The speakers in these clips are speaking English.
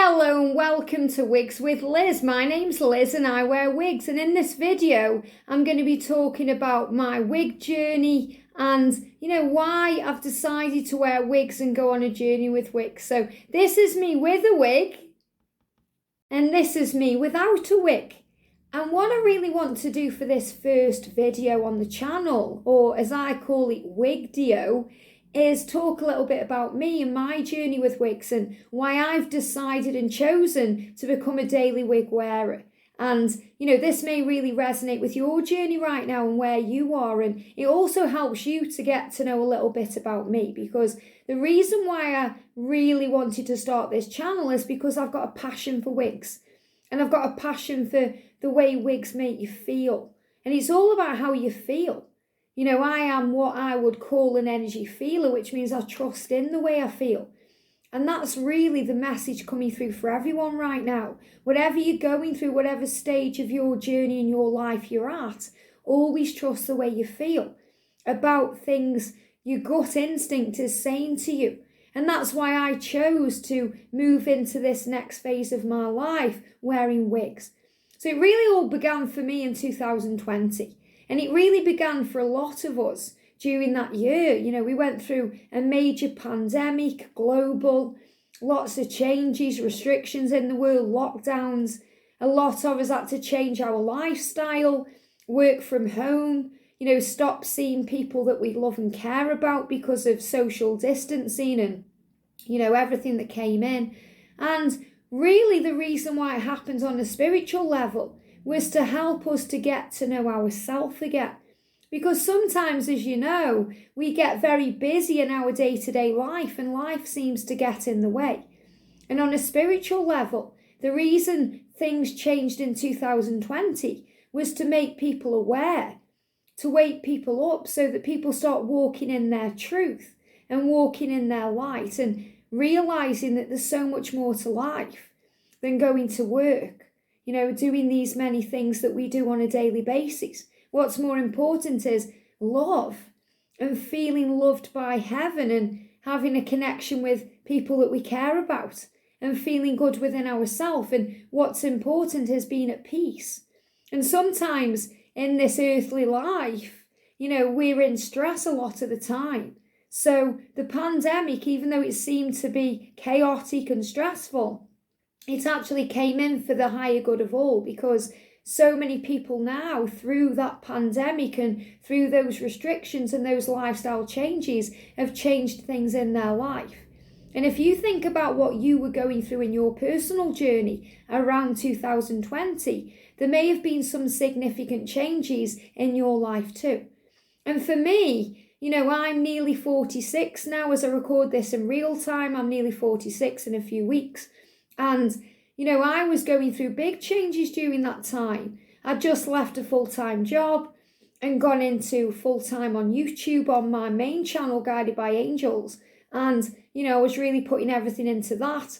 Hello and welcome to Wigs with Liz. My name's Liz and I wear wigs, and in this video I'm going to be talking about my wig journey and why I've decided to wear wigs and go on a journey with wigs. So this is me with a wig and this is me without a wig. And what I really want to do for this first video on the channel, or as I call it, Wigdio, is talk a little bit about me and my journey with wigs and why I've decided and chosen to become a daily wig wearer. And, this may really resonate with your journey right now and where you are. And it also helps you to get to know a little bit about me, because the reason why I really wanted to start this channel is because I've got a passion for wigs. And I've got a passion for the way wigs make you feel. And it's all about how you feel. I am what I would call an energy feeler, which means I trust in the way I feel. And that's really the message coming through for everyone right now. Whatever you're going through, whatever stage of your journey in your life you're at, always trust the way you feel about things your gut instinct is saying to you. And that's why I chose to move into this next phase of my life wearing wigs. So it really all began for me in 2020. And it really began for a lot of us during that year. We went through a major pandemic, global, lots of changes, restrictions in the world, lockdowns. A lot of us had to change our lifestyle, work from home, stop seeing people that we love and care about because of social distancing and, everything that came in. And really the reason why it happened on a spiritual level was to help us to get to know ourselves again. Because sometimes, as you know, we get very busy in our day-to-day life and life seems to get in the way. And on a spiritual level, the reason things changed in 2020 was to make people aware, to wake people up so that people start walking in their truth and walking in their light and realising that there's so much more to life than going to work. Doing these many things that we do on a daily basis. What's more important is love and feeling loved by heaven and having a connection with people that we care about and feeling good within ourselves. And what's important is being at peace. And sometimes in this earthly life, we're in stress a lot of the time. So the pandemic, even though it seemed to be chaotic and stressful, it actually came in for the higher good of all, because so many people now through that pandemic and through those restrictions and those lifestyle changes have changed things in their life. And if you think about what you were going through in your personal journey around 2020, there may have been some significant changes in your life too. And for me, I'm nearly 46 now as I record this in real time. I'm nearly 46 in a few weeks. And, I was going through big changes during that time. I'd just left a full-time job and gone into full-time on YouTube on my main channel, Guided by Angels. And, I was really putting everything into that.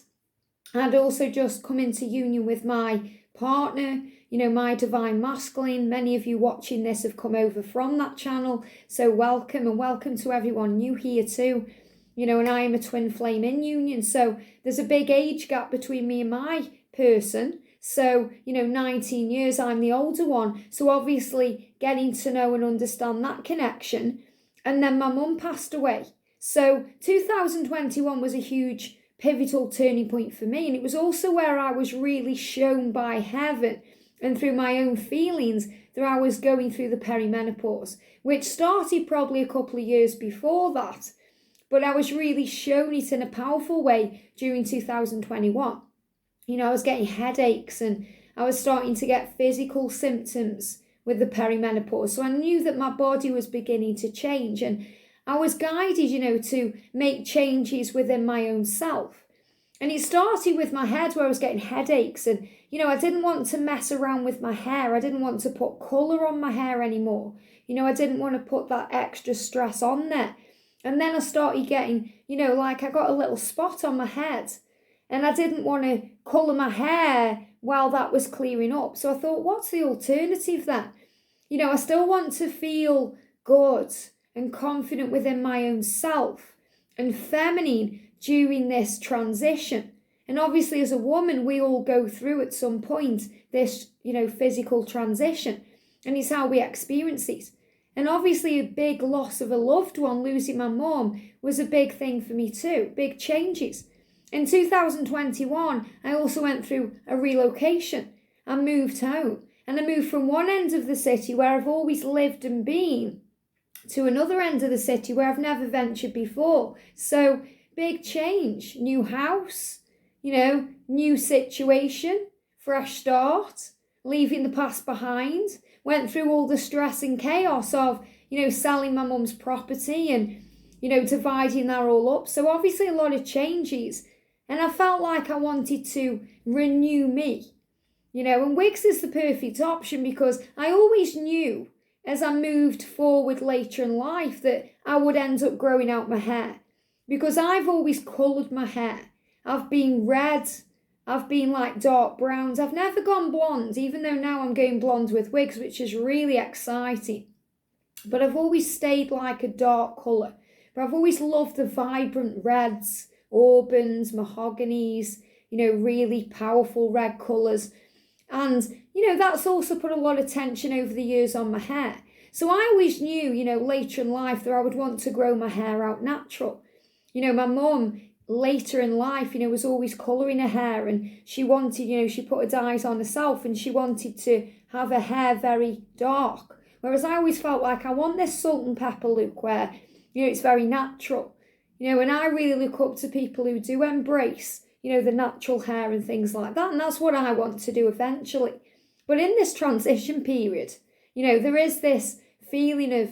I'd also just come into union with my partner, my divine masculine. Many of you watching this have come over from that channel. So welcome, and welcome to everyone new here too. And I am a twin flame in union. So there's a big age gap between me and my person. So, 19 years, I'm the older one. So obviously getting to know and understand that connection. And then my mum passed away. So 2021 was a huge pivotal turning point for me. And it was also where I was really shown by heaven and through my own feelings that I was going through the perimenopause, which started probably a couple of years before that. But I was really shown it in a powerful way during 2021. I was getting headaches and I was starting to get physical symptoms with the perimenopause. So I knew that my body was beginning to change, and I was guided, to make changes within my own self. And it started with my head, where I was getting headaches, and, I didn't want to mess around with my hair. I didn't want to put colour on my hair anymore. I didn't want to put that extra stress on there. And then I started getting, I got a little spot on my head, and I didn't want to colour my hair while that was clearing up. So I thought, what's the alternative then? I still want to feel good and confident within my own self and feminine during this transition. And obviously as a woman, we all go through at some point this, physical transition. And it's how we experience these. And obviously a big loss of a loved one, losing my mum, was a big thing for me too, big changes. In 2021, I also went through a relocation. I moved home. And I moved from one end of the city where I've always lived and been to another end of the city where I've never ventured before. So big change, new house, new situation, fresh start, leaving the past behind. Went through all the stress and chaos of, selling my mum's property and, dividing that all up. So obviously a lot of changes. And I felt like I wanted to renew me. And wigs is the perfect option because I always knew as I moved forward later in life that I would end up growing out my hair because I've always coloured my hair. I've been red, I've been like dark browns. I've never gone blonde, even though now I'm going blonde with wigs, which is really exciting. But I've always stayed like a dark colour. But I've always loved the vibrant reds, auburns, mahoganies, really powerful red colours. And, that's also put a lot of tension over the years on my hair. So I always knew, later in life that I would want to grow my hair out natural. My mum, later in life, was always colouring her hair and she wanted, she put her dyes on herself and she wanted to have her hair very dark. Whereas I always felt like I want this salt and pepper look where, it's very natural. And I really look up to people who do embrace the natural hair and things like that. And that's what I want to do eventually. But in this transition period, there is this feeling of,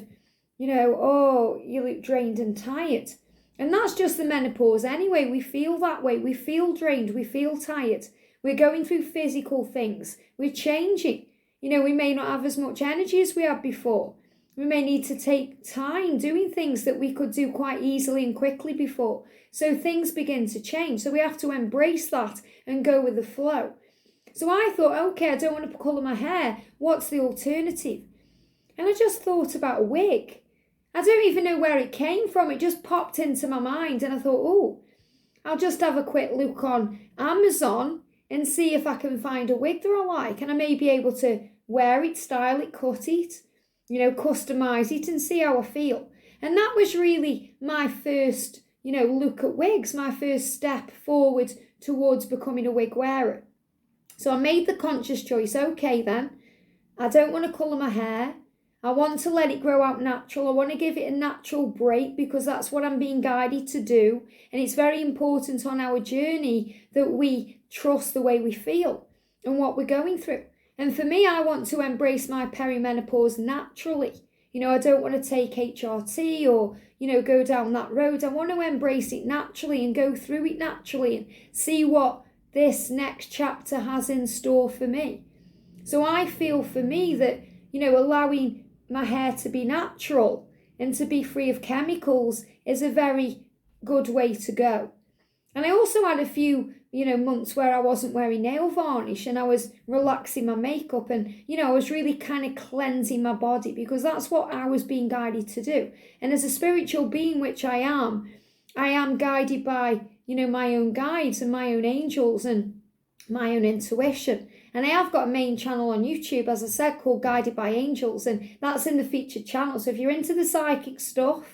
oh, you look drained and tired. And that's just the menopause anyway. We feel that way. We feel drained. We feel tired. We're going through physical things. We're changing. We may not have as much energy as we had before. We may need to take time doing things that we could do quite easily and quickly before. So things begin to change. So we have to embrace that and go with the flow. So I thought, okay, I don't want to colour my hair. What's the alternative? And I just thought about a wig. I don't even know where it came from. It just popped into my mind. And I thought, oh, I'll just have a quick look on Amazon and see if I can find a wig that I like. And I may be able to wear it, style it, cut it, customise it and see how I feel. And that was really my first, look at wigs, my first step forward towards becoming a wig wearer. So I made the conscious choice, okay then, I don't want to colour my hair. I want to let it grow out natural. I want to give it a natural break because that's what I'm being guided to do. And it's very important on our journey that we trust the way we feel and what we're going through. And for me, I want to embrace my perimenopause naturally. I don't want to take HRT or, go down that road. I want to embrace it naturally and go through it naturally and see what this next chapter has in store for me. So I feel for me that, allowing my hair to be natural and to be free of chemicals is a very good way to go. And I also had a few, months where I wasn't wearing nail varnish and I was relaxing my makeup and, I was really kind of cleansing my body because that's what I was being guided to do. And as a spiritual being, which I am guided by, my own guides and my own angels and my own intuition. And I have got a main channel on YouTube, as I said, called Guided by Angels, and that's in the featured channel. So if you're into the psychic stuff,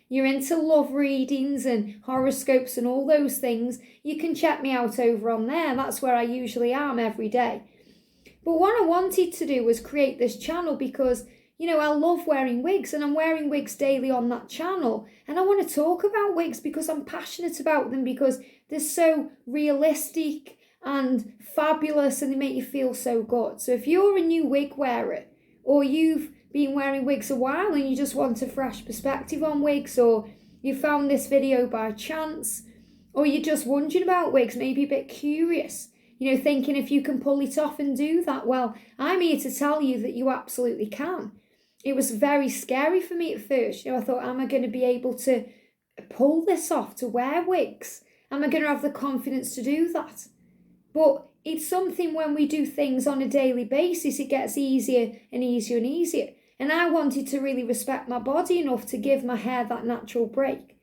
you're into love readings and horoscopes and all those things, you can check me out over on there. That's where I usually am every day. But what I wanted to do was create this channel because, I love wearing wigs and I'm wearing wigs daily on that channel. And I want to talk about wigs because I'm passionate about them because they're so realistic and fabulous and they make you feel so good. So if you're a new wig wearer or you've been wearing wigs a while and you just want a fresh perspective on wigs, or you found this video by chance, or you're just wondering about wigs, maybe a bit curious, thinking if you can pull it off and do that, well, I'm here to tell you that you absolutely can. It was very scary for me at first. I thought, am I going to be able to pull this off, to wear wigs? Am I going to have the confidence to do that? But it's something when we do things on a daily basis, it gets easier and easier and easier. And I wanted to really respect my body enough to give my hair that natural break.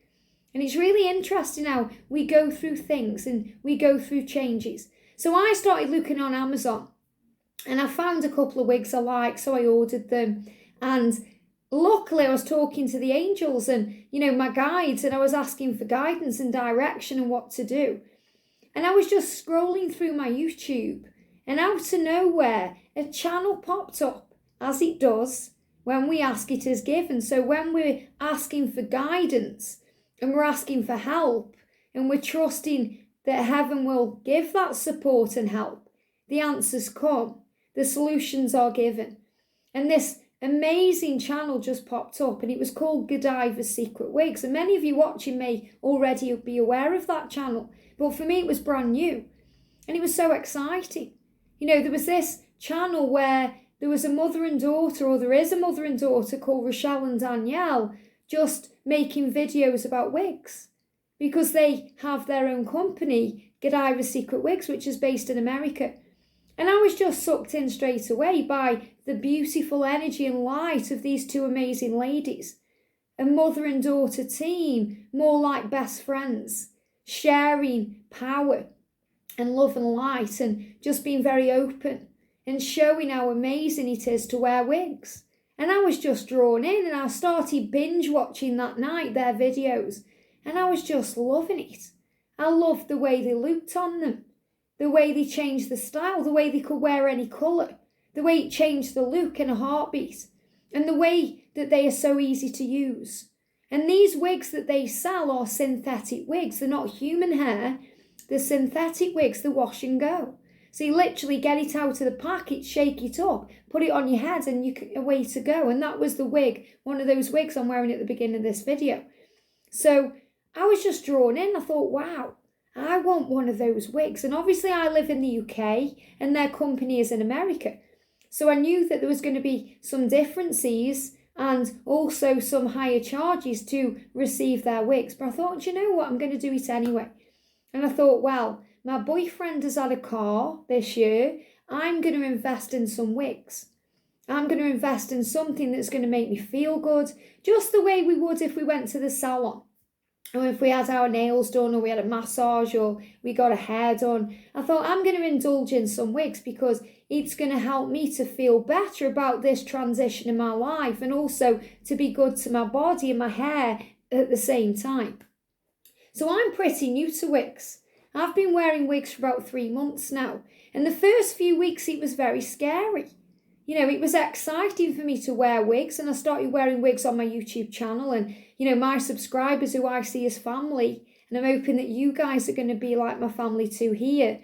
And it's really interesting how we go through things and we go through changes. So I started looking on Amazon and I found a couple of wigs I like, so I ordered them. And luckily I was talking to the angels and, my guides, and I was asking for guidance and direction and what to do. And I was just scrolling through my YouTube, and out of nowhere, a channel popped up, as it does when we ask it as given. So when we're asking for guidance and we're asking for help and we're trusting that heaven will give that support and help, the answers come, the solutions are given. And this amazing channel just popped up, and it was called Godiva's Secret Wigs. And many of you watching may already be aware of that channel, but for me it was brand new, and it was so exciting. There was this channel where there was a mother and daughter, or there is a mother and daughter called Rochelle and Danielle, just making videos about wigs, because they have their own company, Godiva's Secret Wigs, which is based in America. And I was just sucked in straight away by the beautiful energy and light of these two amazing ladies. A mother and daughter team, more like best friends, sharing power and love and light, and just being very open and showing how amazing it is to wear wigs. And I was just drawn in, and I started binge watching that night their videos, and I was just loving it. I loved the way they looked on them, the way they changed the style, the way they could wear any colour, the way it changed the look in a heartbeat, and the way that they are so easy to use. And these wigs that they sell are synthetic wigs. They're not human hair. They're synthetic wigs. They wash and go. So you literally get it out of the packet, shake it up, put it on your head, and you're away to go. And that was the wig, one of those wigs I'm wearing at the beginning of this video. So I was just drawn in. I thought, wow, I want one of those wigs. And obviously I live in the UK and their company is in America. So I knew that there was going to be some differences and also some higher charges to receive their wigs. But I thought, you know what, I'm going to do it anyway. And I thought, well, my boyfriend has had a car this year. I'm going to invest in some wigs. I'm going to invest in something that's going to make me feel good, just the way we would if we went to the salon. Or if we had our nails done, or we had a massage, or we got a hair done. I thought, I'm going to indulge in some wigs because it's going to help me to feel better about this transition in my life, and also to be good to my body and my hair at the same time. So I'm pretty new to wigs. I've been wearing wigs for about 3 months now. And the first few weeks it was very scary. It was exciting for me to wear wigs, and I started wearing wigs on my YouTube channel, and my subscribers who I see as family, and I'm hoping that you guys are going to be like my family too here.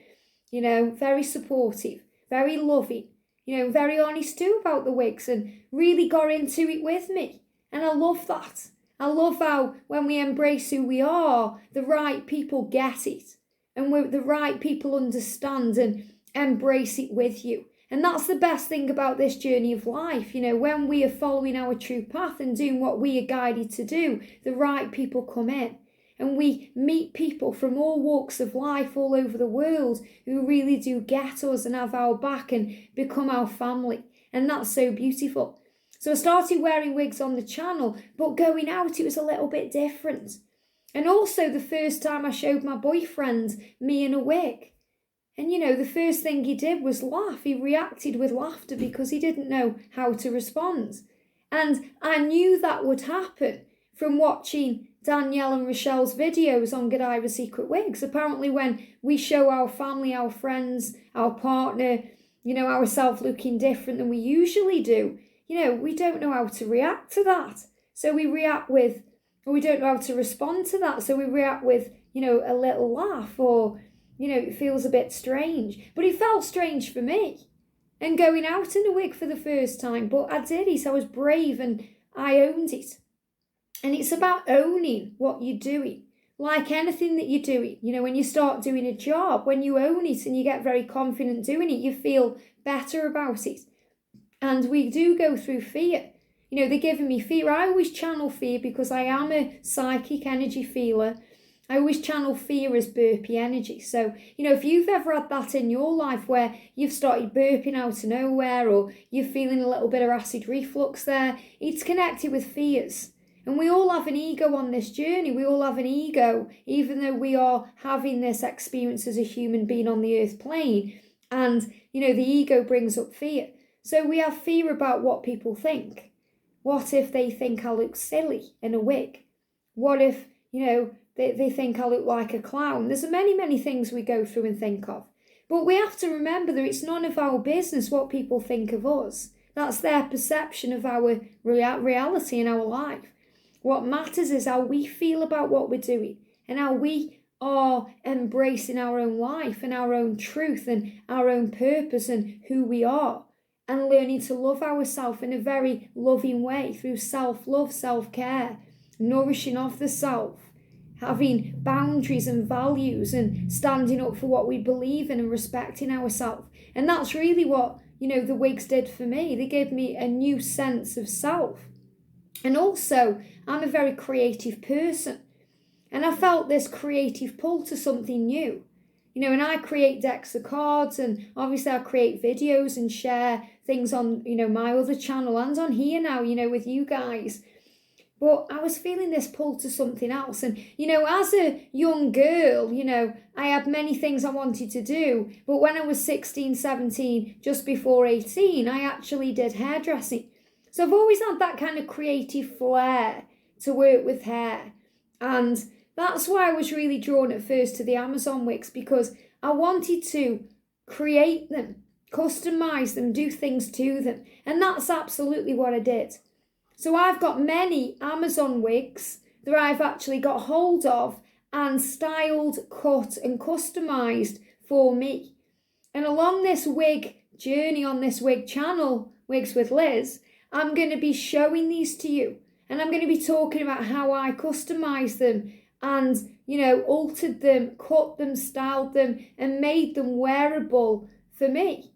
Very supportive, very loving, very honest too about the wigs, and really got into it with me. And I love that. I love how when we embrace who we are, the right people get it, and the right people understand and embrace it with you. And that's the best thing about this journey of life. When we are following our true path and doing what we are guided to do, the right people come in. And we meet people from all walks of life all over the world who really do get us and have our back and become our family. And that's so beautiful. So I started wearing wigs on the channel, but going out it was a little bit different. And also the first time I showed my boyfriend me in a wig. And the first thing he did was laugh. He reacted with laughter because he didn't know how to respond. And I knew that would happen from watching Danielle and Rochelle's videos on Godiva's Secret Wigs. Apparently when we show our family, our friends, our partner, ourselves looking different than we usually do, we don't know how to react to that. So we don't know how to respond to that. So we react with, a little laugh, or it feels a bit strange. But it felt strange for me. And going out in a wig for the first time. But I did it. I was brave and I owned it. And it's about owning what you're doing. Like anything that you're doing. When you start doing a job, when you own it and you get very confident doing it, you feel better about it. And we do go through fear. They're giving me fear. I always channel fear because I am a psychic energy feeler. I always channel fear as burpy energy. So, if you've ever had that in your life where you've started burping out of nowhere, or you're feeling a little bit of acid reflux there, it's connected with fears. And we all have an ego on this journey. We all have an ego, even though we are having this experience as a human being on the earth plane. And, the ego brings up fear. So we have fear about what people think. What if they think I look silly in a wig? What if, they think I look like a clown? There's many, many things we go through and think of. But we have to remember that it's none of our business what people think of us. That's their perception of our reality in our life. What matters is how we feel about what we're doing and how we are embracing our own life and our own truth and our own purpose and who we are, and learning to love ourselves in a very loving way through self-love, self-care, nourishing of the self, having boundaries and values and standing up for what we believe in and respecting ourselves. And that's really what, the wigs did for me. They gave me a new sense of self. And also, I'm a very creative person. And I felt this creative pull to something new. And I create decks of cards, and obviously I create videos and share things on, my other channel and on here now, with you guys. But I was feeling this pull to something else. And, as a young girl, I had many things I wanted to do. But when I was 16, 17, just before 18, I actually did hairdressing. So I've always had that kind of creative flair to work with hair. And that's why I was really drawn at first to the Amazon wigs, because I wanted to create them, customize them, do things to them. And that's absolutely what I did. So I've got many Amazon wigs that I've actually got hold of and styled, cut and customized for me. And along this wig journey on this wig channel, Wigs with Liz, I'm going to be showing these to you. And I'm going to be talking about how I customized them and, altered them, cut them, styled them, and made them wearable for me.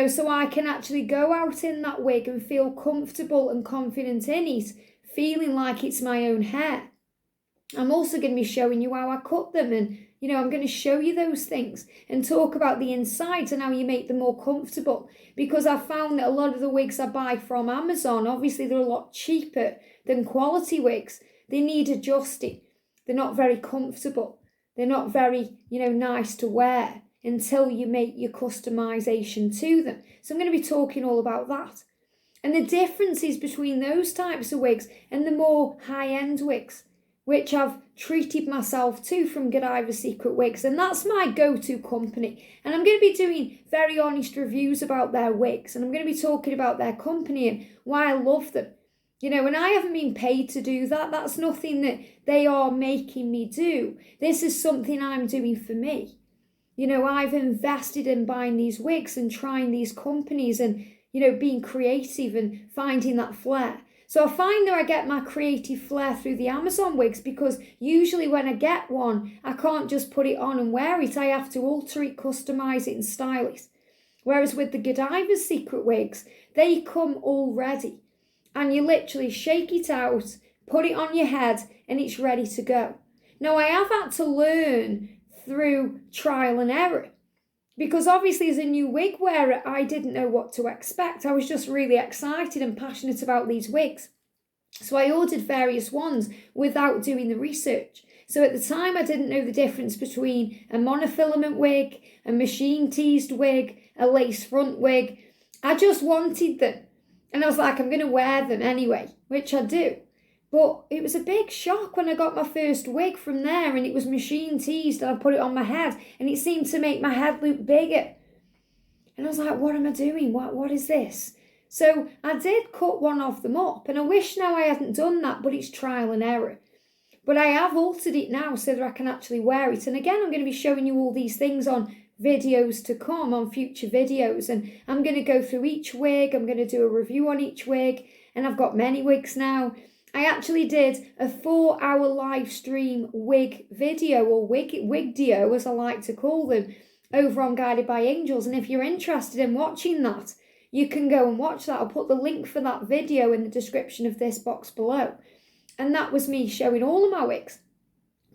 So I can actually go out in that wig and feel comfortable and confident in it, feeling like it's my own hair. I'm also going to be showing you how I cut them, and, I'm going to show you those things and talk about the insides and how you make them more comfortable, because I found that a lot of the wigs I buy from Amazon, obviously they're a lot cheaper than quality wigs. They need adjusting. They're not very comfortable. They're not very, nice to wear until you make your customization to them. So I'm going to be talking all about that. And the differences between those types of wigs and the more high-end wigs, which I've treated myself to from Godiva Secret Wigs. And that's my go-to company. And I'm going to be doing very honest reviews about their wigs. And I'm going to be talking about their company and why I love them. And I haven't been paid to do that. That's nothing that they are making me do. This is something I'm doing for me. I've invested in buying these wigs and trying these companies and, being creative and finding that flair. So I find that I get my creative flair through the Amazon wigs, because usually when I get one, I can't just put it on and wear it. I have to alter it, customize it and style it. Whereas with the Godiva Secret Wigs, they come all ready. And you literally shake it out, put it on your head, and it's ready to go. Now, I have had to learn through trial and error, because obviously as a new wig wearer, I didn't know what to expect. I was just really excited and passionate about these wigs. So I ordered various ones without doing the research. So at the time, I didn't know the difference between a monofilament wig, a machine teased wig, a lace front wig. I just wanted them. And I was like, I'm going to wear them anyway, which I do. But it was a big shock when I got my first wig from there, and it was machine teased, and I put it on my head, and it seemed to make my head look bigger. And I was like, what am I doing? What is this? So I did cut one of them up, and I wish now I hadn't done that, but it's trial and error. But I have altered it now so that I can actually wear it. And again, I'm going to be showing you all these things on videos to come, on future videos, and I'm going to go through each wig. I'm going to do a review on each wig, and I've got many wigs now. I actually did a 4-hour live stream wig video, or wigdio as I like to call them, over on Guided by Angels. And if you're interested in watching that, you can go and watch that. I'll put the link for that video in the description of this box below. And that was me showing all of my wigs.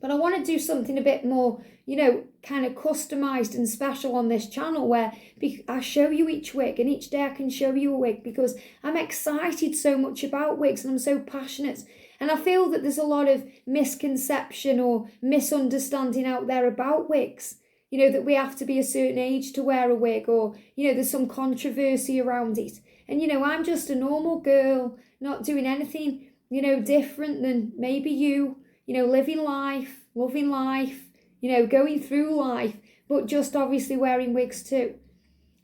But I want to do something a bit more, kind of customized and special on this channel where I show you each wig, and each day I can show you a wig because I'm excited so much about wigs and I'm so passionate. And I feel that there's a lot of misconception or misunderstanding out there about wigs. That we have to be a certain age to wear a wig, or, there's some controversy around it. And, I'm just a normal girl, not doing anything, different than maybe you, living life, loving life, going through life, but just obviously wearing wigs too.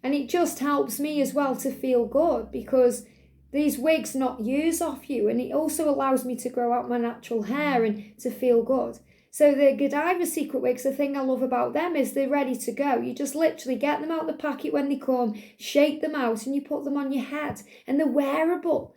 And it just helps me as well to feel good because these wigs knock years off you, and it also allows me to grow out my natural hair and to feel good. So the Godiva Secret wigs, the thing I love about them is they're ready to go. You just literally get them out the packet when they come, shake them out, and you put them on your head. And they're wearable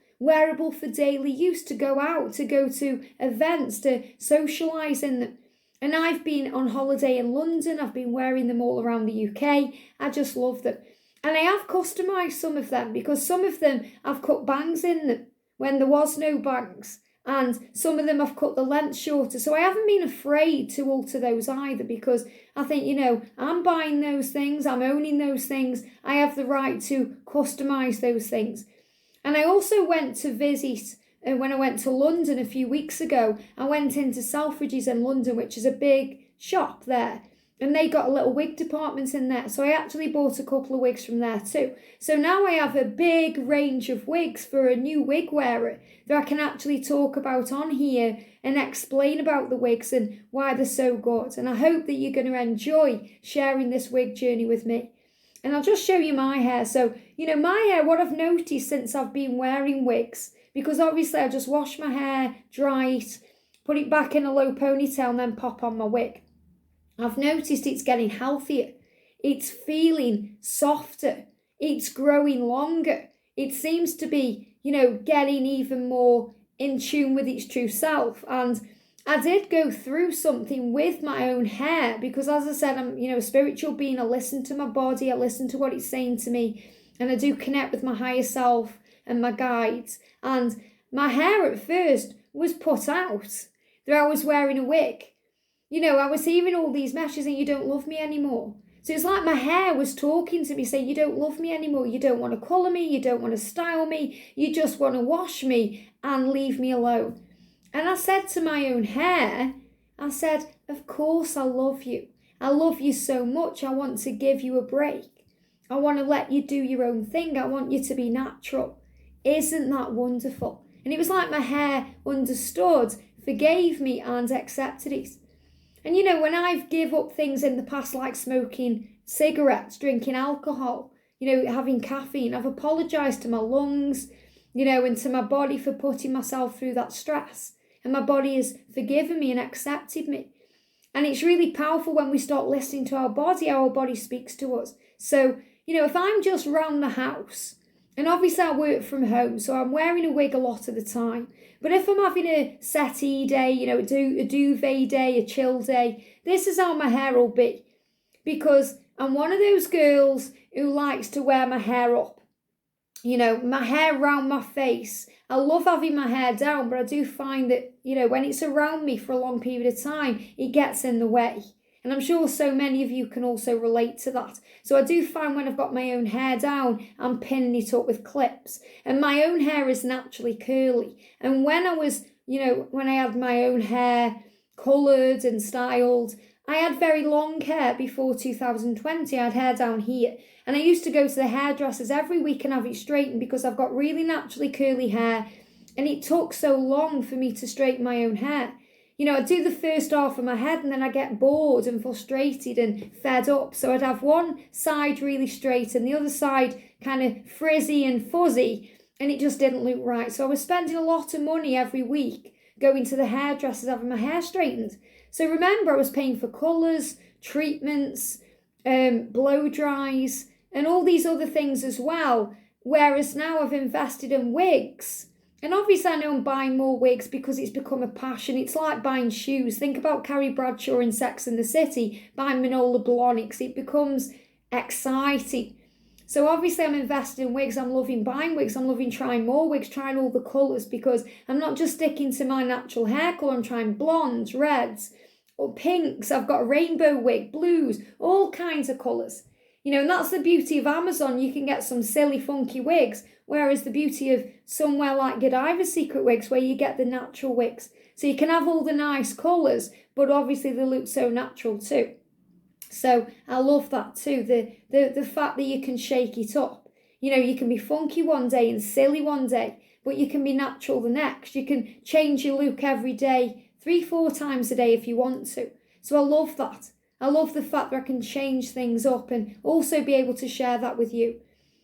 for daily use, to go out, to go to events, to socialise in them. And I've been on holiday in London. I've been wearing them all around the UK. I just love them. And I have customised some of them because some of them I've cut bangs in them when there was no bangs. And some of them I've cut the length shorter. So I haven't been afraid to alter those either because I think, I'm buying those things. I'm owning those things. I have the right to customise those things. And I also went to visit, when I went to London a few weeks ago, I went into Selfridges in London, which is a big shop there. And they got a little wig department in there. So I actually bought a couple of wigs from there too. So now I have a big range of wigs for a new wig wearer that I can actually talk about on here and explain about the wigs and why they're so good. And I hope that you're going to enjoy sharing this wig journey with me. And I'll just show you my hair. So, my hair, what I've noticed since I've been wearing wigs, because obviously I just wash my hair, dry it, put it back in a low ponytail and then pop on my wig. I've noticed it's getting healthier. It's feeling softer. It's growing longer. It seems to be, getting even more in tune with its true self. And I did go through something with my own hair because, as I said, I'm, a spiritual being. I listen to my body. I listen to what it's saying to me. And I do connect with my higher self and my guides. And my hair at first was put out that I was wearing a wig. I was hearing all these messages and you don't love me anymore. So it's like my hair was talking to me saying, you don't love me anymore. You don't want to colour me. You don't want to style me. You just want to wash me and leave me alone. And I said to my own hair, I said, of course I love you. I love you so much. I want to give you a break. I want to let you do your own thing. I want you to be natural. Isn't that wonderful? And it was like my hair understood, forgave me and accepted it. And when I've give up things in the past like smoking cigarettes, drinking alcohol, having caffeine, I've apologised to my lungs, and to my body for putting myself through that stress. And my body has forgiven me and accepted me. And it's really powerful when we start listening to our body, how our body speaks to us. So, if I'm just round the house, and obviously I work from home, so I'm wearing a wig a lot of the time. But if I'm having a settee day, a duvet day, a chill day, this is how my hair will be. Because I'm one of those girls who likes to wear my hair up. My hair around my face. I love having my hair down, but I do find that, when it's around me for a long period of time, it gets in the way. And I'm sure so many of you can also relate to that. So I do find when I've got my own hair down, I'm pinning it up with clips. And my own hair is naturally curly. And when I was, when I had my own hair coloured and styled, I had very long hair before 2020. I had hair down here. And I used to go to the hairdressers every week and have it straightened because I've got really naturally curly hair. And it took so long for me to straighten my own hair. I'd do the first half of my head and then I get bored and frustrated and fed up. So I'd have one side really straight and the other side kind of frizzy and fuzzy, and it just didn't look right. So I was spending a lot of money every week going to the hairdressers having my hair straightened. So remember, I was paying for colours, treatments, blow dries and all these other things as well. Whereas now I've invested in wigs. And obviously I know I'm buying more wigs because it's become a passion. It's like buying shoes. Think about Carrie Bradshaw in Sex and the City, buying Manola Blahniks. It becomes exciting. So obviously I'm investing in wigs. I'm loving buying wigs. I'm loving trying more wigs, trying all the colours because I'm not just sticking to my natural hair colour. I'm trying blondes, reds, or pinks. I've got a rainbow wig, blues, all kinds of colours. And that's the beauty of Amazon. You can get some silly, funky wigs, whereas the beauty of somewhere like Godiva Secret Wigs, where you get the natural wigs. So you can have all the nice colours, but obviously they look so natural too. So I love that too, the fact that you can shake it up. You can be funky one day and silly one day, but you can be natural the next. You can change your look every day, 3-4 times a day if you want to. So I love that. I love the fact that I can change things up and also be able to share that with you.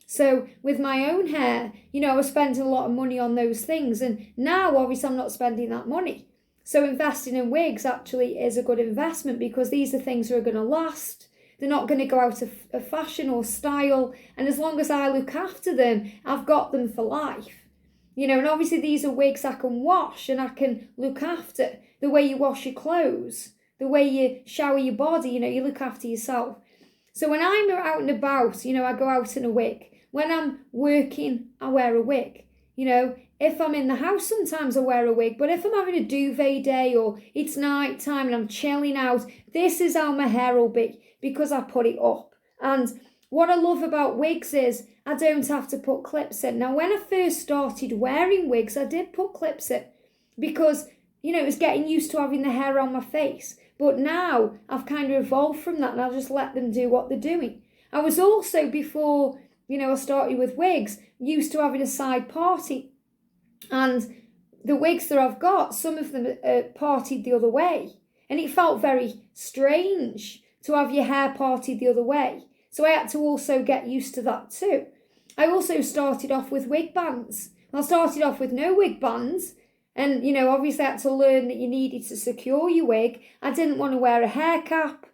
So with my own hair, I was spending a lot of money on those things, and now obviously I'm not spending that money. So investing in wigs actually is a good investment, because these are things that are going to last. They're not going to go out of fashion or style. And as long as I look after them, I've got them for life. And obviously these are wigs I can wash and I can look after. The way you wash your clothes, the way you shower your body, you look after yourself. So when I'm out and about, I go out in a wig. When I'm working, I wear a wig. If I'm in the house, sometimes I wear a wig. But if I'm having a duvet day or it's night time and I'm chilling out, this is how my hair will be, because I put it up. And what I love about wigs is I don't have to put clips in. Now, when I first started wearing wigs, I did put clips in because, it was getting used to having the hair on my face. But now I've kind of evolved from that, and I'll just let them do what they're doing. I was also, before, I started with wigs, used to having a side party. And the wigs that I've got, some of them parted the other way. And it felt very strange to have your hair parted the other way. So I had to also get used to that too. I also started off with wig bands. I started off with no wig bands. And, obviously I had to learn that you needed to secure your wig. I didn't want to wear a hair cap.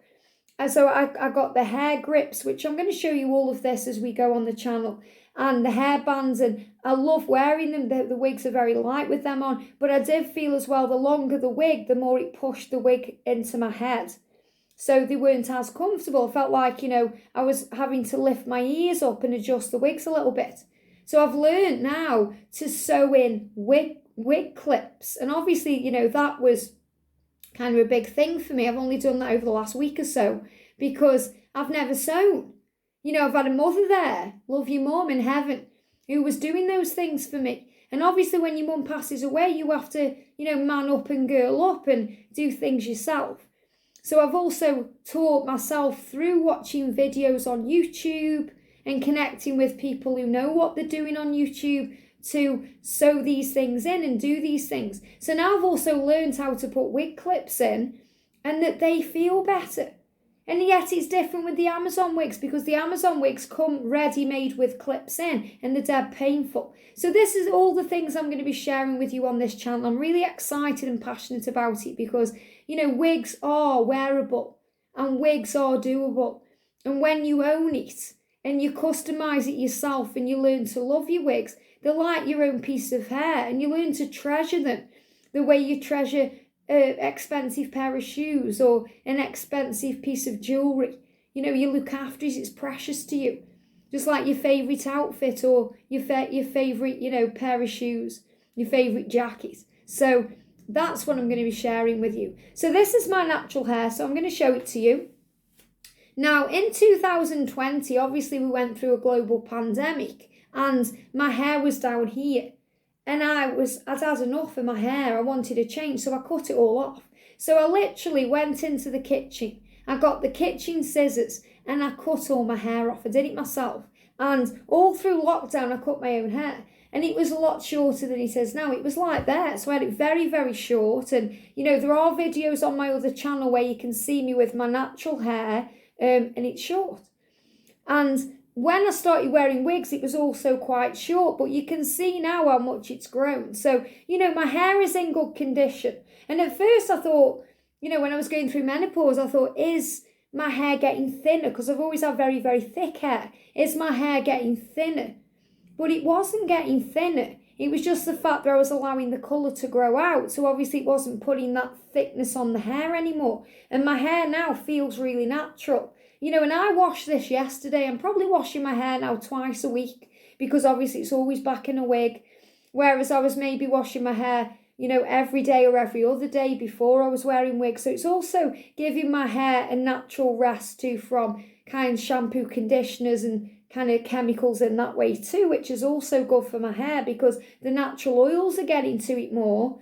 And so I got the hair grips, which I'm going to show you all of this as we go on the channel. And the hair bands, and I love wearing them. The wigs are very light with them on. But I did feel as well, the longer the wig, the more it pushed the wig into my head. So they weren't as comfortable. I felt like, I was having to lift my ears up and adjust the wigs a little bit. So I've learned now to sew in wig clips. And obviously, that was kind of a big thing for me. I've only done that over the last week or so because I've never sewn. I've had a mother there, love your mum in heaven, who was doing those things for me. And obviously when your mum passes away, you have to, man up and girl up and do things yourself. So I've also taught myself through watching videos on YouTube and connecting with people who know what they're doing on YouTube to sew these things in and do these things. So now I've also learned how to put wig clips in and that they feel better. And yet it's different with the Amazon wigs, because the Amazon wigs come ready-made with clips in and they're dead painful. So this is all the things I'm going to be sharing with you on this channel. I'm really excited and passionate about it because, wigs are wearable and wigs are doable. And when you own it and you customise it yourself and you learn to love your wigs, they're like your own piece of hair, and you learn to treasure them the way you treasure an expensive pair of shoes or an expensive piece of jewellery. You look after it, it's precious to you. Just like your favourite outfit or your favourite, pair of shoes, your favourite jacket. So that's what I'm going to be sharing with you. So this is my natural hair, so I'm going to show it to you. Now, in 2020, obviously we went through a global pandemic and my hair was down here. And I'd had enough of my hair. I wanted a change, so I cut it all off. So I literally went into the kitchen. I got the kitchen scissors and I cut all my hair off. I did it myself. And all through lockdown, I cut my own hair. And it was a lot shorter than it is now. It was like that. So I had it very, very short. And, there are videos on my other channel where you can see me with my natural hair and it's short. And when I started wearing wigs, it was also quite short, but you can see now how much it's grown. So, my hair is in good condition. And at first I thought, when I was going through menopause, I thought, is my hair getting thinner? Because I've always had very, very thick hair. Is my hair getting thinner? But it wasn't getting thinner. It was just the fact that I was allowing the colour to grow out. So obviously it wasn't putting that thickness on the hair anymore. And my hair now feels really natural. And I washed this yesterday. I'm probably washing my hair now twice a week because obviously it's always back in a wig. Whereas I was maybe washing my hair every day or every other day before I was wearing wigs. So it's also giving my hair a natural rest too from kind of shampoo, conditioners and kind of chemicals in that way too, which is also good for my hair because the natural oils are getting to it more.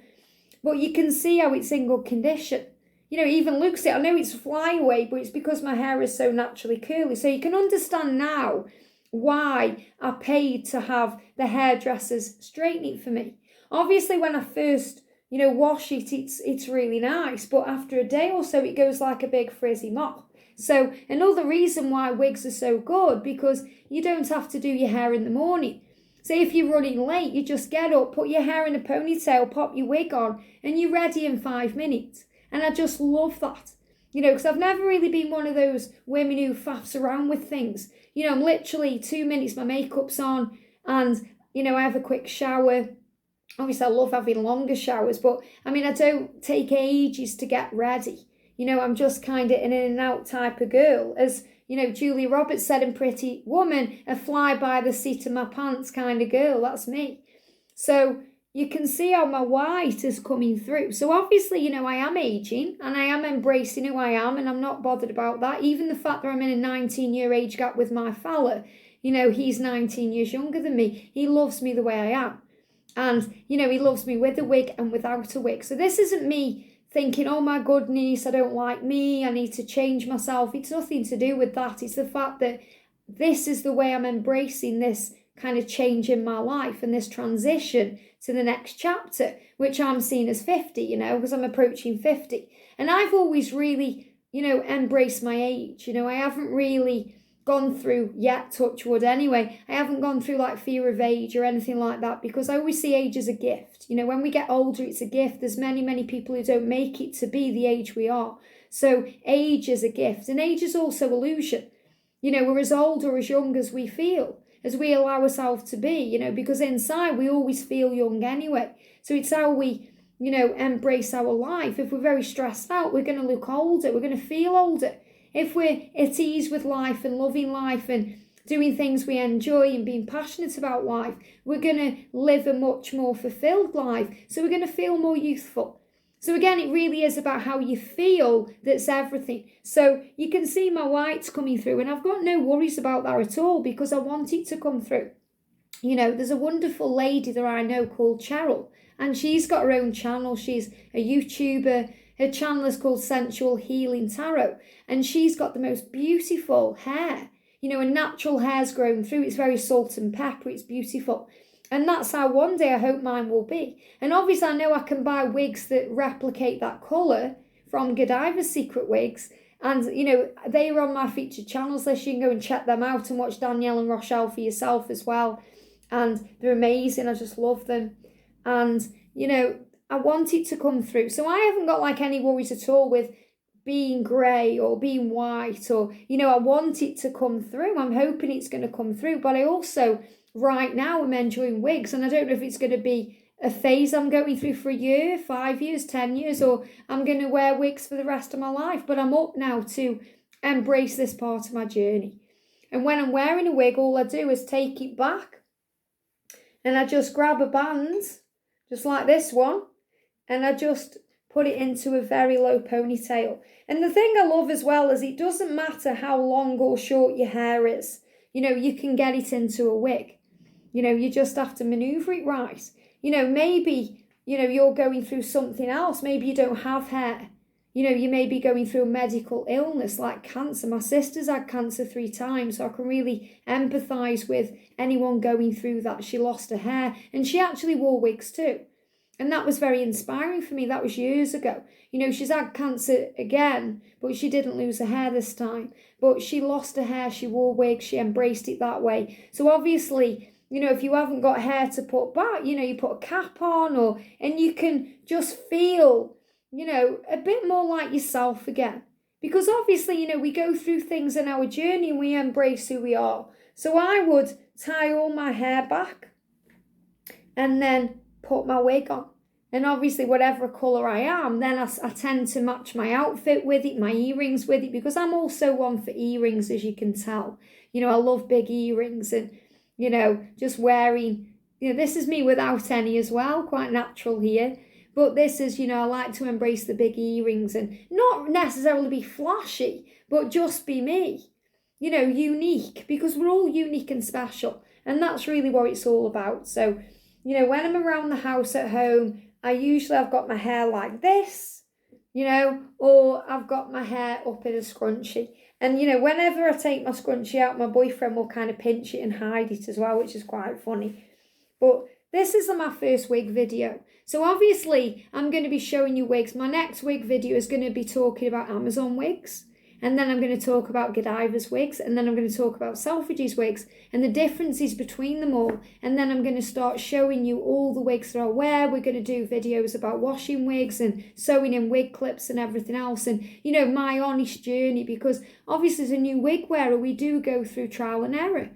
But you can see how it's in good condition. It even looks it. I know it's flyaway, but it's because my hair is so naturally curly. So you can understand now why I paid to have the hairdressers straighten it for me. Obviously, when I first, wash it, it's really nice. But after a day or so, it goes like a big frizzy mop. So another reason why wigs are so good, because you don't have to do your hair in the morning. Say if you're running late, you just get up, put your hair in a ponytail, pop your wig on, and you're ready in 5 minutes. And I just love that, because I've never really been one of those women who faffs around with things. I'm literally 2 minutes, my makeup's on, and, I have a quick shower. Obviously, I love having longer showers, but, I don't take ages to get ready. I'm just kind of an in and out type of girl. As, Julia Roberts said in Pretty Woman, a fly by the seat of my pants kind of girl. That's me. So you can see how my white is coming through. So obviously, I am aging and I am embracing who I am and I'm not bothered about that. Even the fact that I'm in a 19-year age gap with my fella, he's 19 years younger than me. He loves me the way I am. And, he loves me with a wig and without a wig. So this isn't me thinking, oh my goodness, I don't like me, I need to change myself. It's nothing to do with that. It's the fact that this is the way I'm embracing this kind of change in my life and this transition to the next chapter, which I'm seeing as 50, because I'm approaching 50. And I've always really, embraced my age. I haven't really gone through yet, touch wood anyway, I haven't gone through like fear of age or anything like that, because I always see age as a gift. When we get older, it's a gift. There's many people who don't make it to be the age we are. So age is a gift, and age is also illusion. We're as old or as young as we feel, as we allow ourselves to be, because inside we always feel young anyway. So it's how we, embrace our life. If we're very stressed out, we're going to look older, we're going to feel older. If we're at ease with life and loving life and doing things we enjoy and being passionate about life, we're going to live a much more fulfilled life. So we're going to feel more youthful. So again, it really is about how you feel that's everything. So you can see my whites coming through, and I've got no worries about that at all because I want it to come through. There's a wonderful lady that I know called Cheryl, and she's got her own channel. She's a YouTuber. Her channel is called Sensual Healing Tarot, and she's got the most beautiful hair. And natural hair's grown through. It's very salt and pepper. It's beautiful. And that's how one day I hope mine will be. And obviously I know I can buy wigs that replicate that colour from Godiva's Secret Wigs. And, they are on my featured channels list. You can go and check them out and watch Danielle and Rochelle for yourself as well. And they're amazing. I just love them. And, I want it to come through. So I haven't got like any worries at all with being grey or being white or, I want it to come through. I'm hoping it's going to come through. But I also, right now, I'm enjoying wigs. And I don't know if it's going to be a phase I'm going through for a year, 5 years, 10 years, or I'm going to wear wigs for the rest of my life. But I'm up now to embrace this part of my journey. And when I'm wearing a wig, all I do is take it back and I just grab a band, just like this one, and I just put it into a very low ponytail. And the thing I love as well is it doesn't matter how long or short your hair is. You can get it into a wig. You just have to manoeuvre it right. Maybe, you're going through something else. Maybe you don't have hair. You may be going through a medical illness like cancer. My sister's had cancer 3 times, so I can really empathise with anyone going through that. She lost her hair, and she actually wore wigs too. And that was very inspiring for me. That was years ago. She's had cancer again, but she didn't lose her hair this time. But she lost her hair, she wore wigs, she embraced it that way. So obviously, if you haven't got hair to put back, you put a cap on and you can just feel, a bit more like yourself again. Because obviously, we go through things in our journey and we embrace who we are. So I would tie all my hair back and then put my wig on. And obviously whatever colour I am, then I tend to match my outfit with it, my earrings with it, because I'm also one for earrings, as you can tell. I love big earrings and, just wearing, this is me without any as well, quite natural here. But this is, you know, I like to embrace the big earrings and not necessarily be flashy, but just be me. You know, unique, because we're all unique and special. And that's really what it's all about. So, you know, when I'm around the house at home, I've got my hair like this, you know, or I've got my hair up in a scrunchie. And, you know, whenever I take my scrunchie out, my boyfriend will kind of pinch it and hide it as well, which is quite funny. But this is my first wig video. So obviously, I'm going to be showing you wigs. My next wig video is going to be talking about Amazon wigs. And then I'm going to talk about Godiva's wigs. And then I'm going to talk about Selfridges wigs and the differences between them all. And then I'm going to start showing you all the wigs that I wear. We're going to do videos about washing wigs and sewing in wig clips and everything else. And, you know, my honest journey, because obviously as a new wig wearer, we do go through trial and error.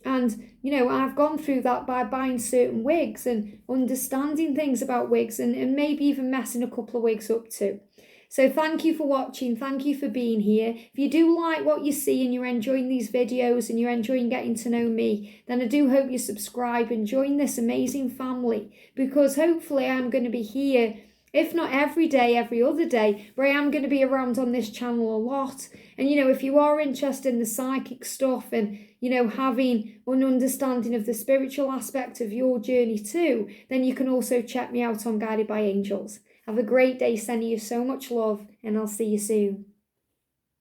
And, you know, I've gone through that by buying certain wigs and understanding things about wigs and maybe even messing a couple of wigs up too. So thank you for watching. Thank you for being here. If you do like what you see and you're enjoying these videos and you're enjoying getting to know me, then I do hope you subscribe and join this amazing family, because hopefully I'm going to be here, if not every day, every other day, but I am going to be around on this channel a lot. And, you know, if you are interested in the psychic stuff and, you know, having an understanding of the spiritual aspect of your journey too, then you can also check me out on Guided by Angels. Have a great day, sending you so much love, and I'll see you soon.